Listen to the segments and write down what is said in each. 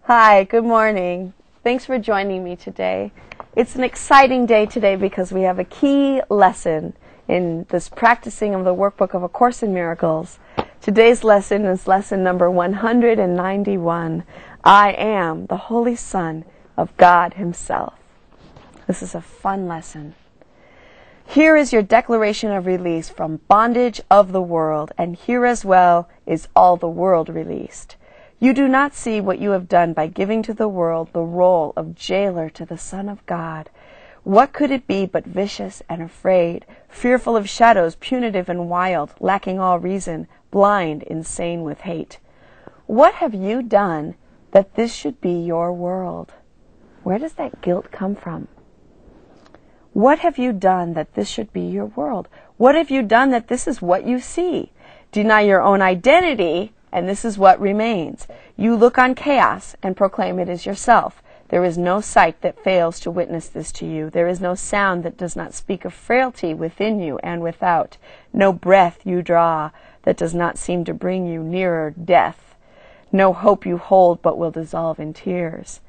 Hi, good morning. Thanks for joining me today. It's an exciting day today because we have a key lesson in this practicing of the workbook of A Course in Miracles. Today's lesson is lesson number 191. I am the Holy Son of God Himself. This is a fun lesson. Here is your declaration of release from bondage of the world, and here as well is all the world released. You do not see what you have done by giving to the world the role of jailer to the Son of God. What could it be but vicious and afraid, fearful of shadows, punitive and wild, lacking all reason, blind, insane with hate? What have you done that this should be your world? Where does that guilt come from? What have you done that this should be your world? What have you done that this is what you see? Deny your own identity, and this is what remains. You look on chaos and proclaim it is yourself. There is no sight that fails to witness this to you. There is no sound that does not speak of frailty within you and without. No breath you draw that does not seem to bring you nearer death. No hope you hold but will dissolve in tears.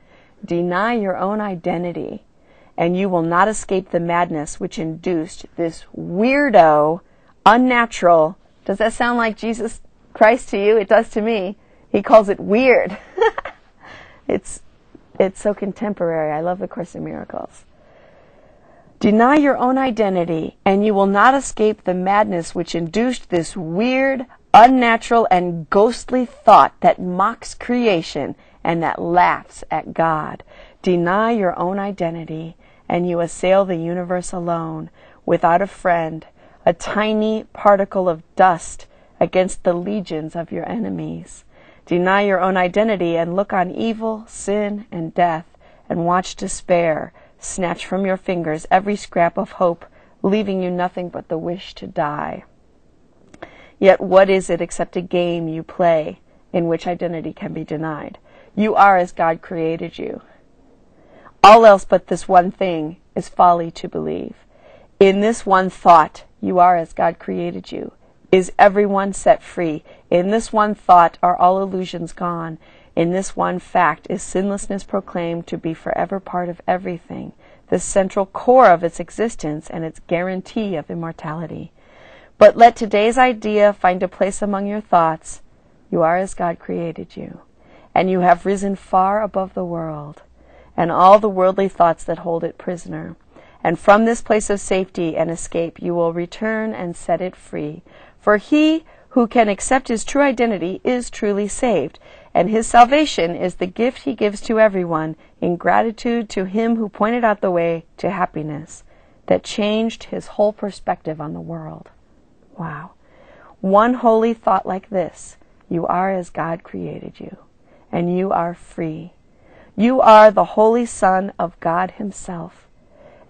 Deny your own identity, and you will not escape the madness which induced this weirdo, unnatural. Does that sound like Jesus Christ to you? It does to me. He calls it weird. It's so contemporary. I love the Course in Miracles. Deny your own identity, and you will not escape the madness which induced this weird, unnatural, and ghostly thought that mocks creation and that laughs at God. Deny your own identity, and you assail the universe alone, without a friend, a tiny particle of dust against the legions of your enemies. Deny your own identity and look on evil, sin, and death, and watch despair snatch from your fingers every scrap of hope, leaving you nothing but the wish to die. Yet what is it except a game you play in which identity can be denied? You are as God created you. All else but this one thing is folly to believe. In this one thought, you are as God created you. Is everyone set free? In this one thought are all illusions gone. In this one fact is sinlessness proclaimed to be forever part of everything, the central core of its existence and its guarantee of immortality. But let today's idea find a place among your thoughts. You are as God created you, and you have risen far above the world, and all the worldly thoughts that hold it prisoner. And from this place of safety and escape you will return and set it free. For he who can accept his true identity is truly saved, and his salvation is the gift he gives to everyone in gratitude to him who pointed out the way to happiness that changed his whole perspective on the world. Wow. One holy thought like this: you are as God created you, and you are free. You are the Holy Son of God Himself.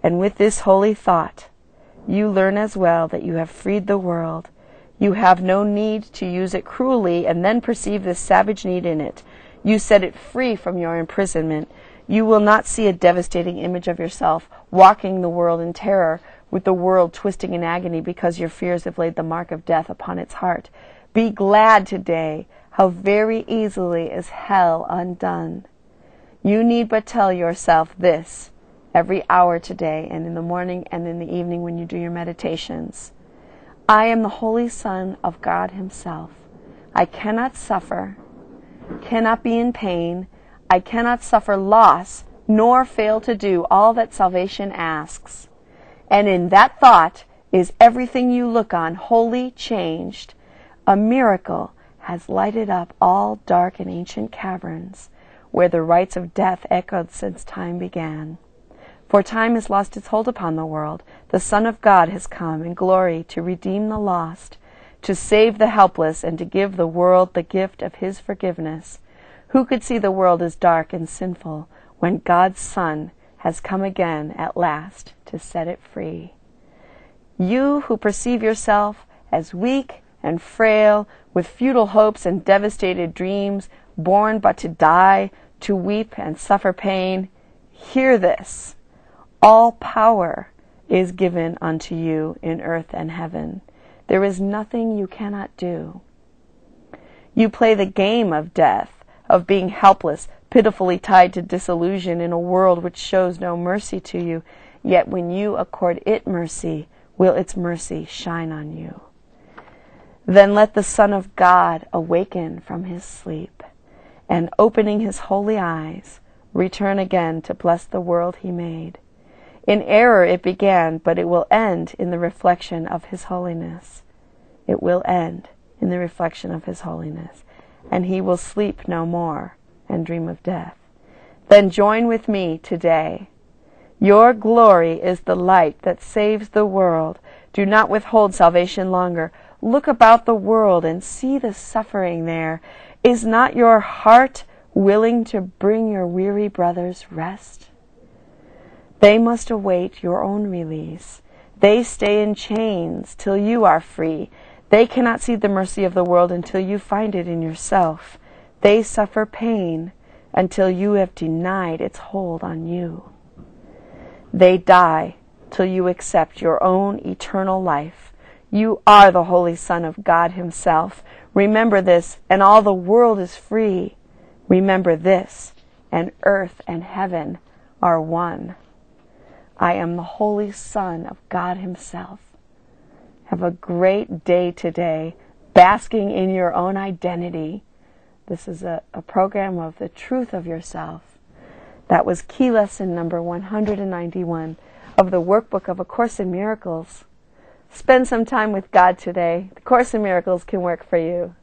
And with this holy thought, you learn as well that you have freed the world. You have no need to use it cruelly and then perceive this savage need in it. You set it free from your imprisonment. You will not see a devastating image of yourself walking the world in terror, with the world twisting in agony because your fears have laid the mark of death upon its heart. Be glad today how very easily is hell undone. You need but tell yourself this every hour today, and in the morning and in the evening when you do your meditations. I am the Holy Son of God Himself. I cannot suffer, cannot be in pain. I cannot suffer loss, nor fail to do all that salvation asks. And in that thought is everything you look on wholly changed. A miracle has lighted up all dark and ancient caverns, where the rites of death echoed since time began. For time has lost its hold upon the world. The Son of God has come in glory to redeem the lost, to save the helpless, and to give the world the gift of His forgiveness. Who could see the world as dark and sinful when God's Son has come again at last to set it free? You who perceive yourself as weak and frail, with futile hopes and devastated dreams, born but to die, to weep and suffer pain, hear this. All power is given unto you in earth and heaven. There is nothing you cannot do. You play the game of death, of being helpless, pitifully tied to disillusion in a world which shows no mercy to you. Yet when you accord it mercy, will its mercy shine on you. Then let the Son of God awaken from his sleep, and opening his holy eyes, return again to bless the world he made. In error it began, but it will end in the reflection of his holiness. It will end in the reflection of his holiness, and he will sleep no more and dream of death. Then join with me today. Your glory is the light that saves the world. Do not withhold salvation longer. Look about the world and see the suffering there. Is not your heart willing to bring your weary brothers rest? They must await your own release. They stay in chains till you are free. They cannot see the mercy of the world until you find it in yourself. They suffer pain until you have denied its hold on you. They die till you accept your own eternal life. You are the Holy Son of God himself. Remember this, and all the world is free. Remember this, and earth and heaven are one. I am the Holy Son of God himself. Have a great day today, basking in your own identity. This is a program of the truth of yourself. That was key lesson number 191 of the workbook of A Course in Miracles. Spend some time with God today. The Course in Miracles can work for you.